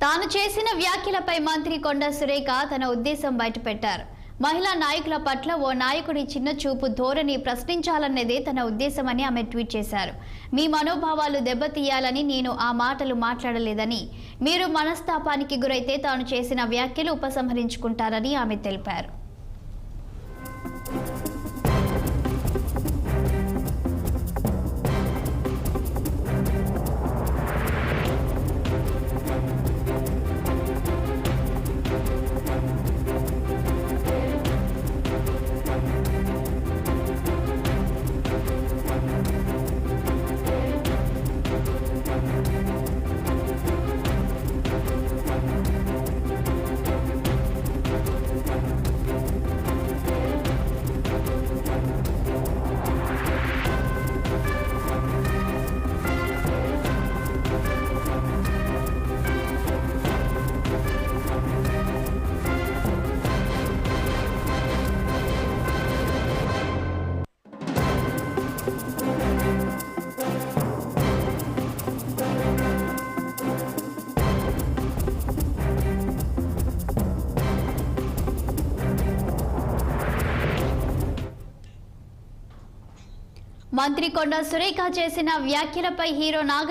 తాను చేసిన వ్యాఖ్యలపై మంత్రి కొండ సురేఖ తన ఉద్దేశం బయటపెట్టారు. మహిళా నాయకుల పట్ల ఓ నాయకుడి చిన్న చూపు ధోరణి ప్రశ్నించాలన్నదే తన ఉద్దేశమని ఆమె ట్వీట్ చేశారు. మీ మనోభావాలు దెబ్బతీయాలని నేను ఆ మాటలు మాట్లాడలేదని, మీరు మనస్తాపానికి గురైతే తాను చేసిన వ్యాఖ్యలు ఉపసంహరించుకుంటారని ఆమె తెలిపారు. మంత్రి కొండ సురేఖ చేసిన వ్యాఖ్యలపై హీరో నాగ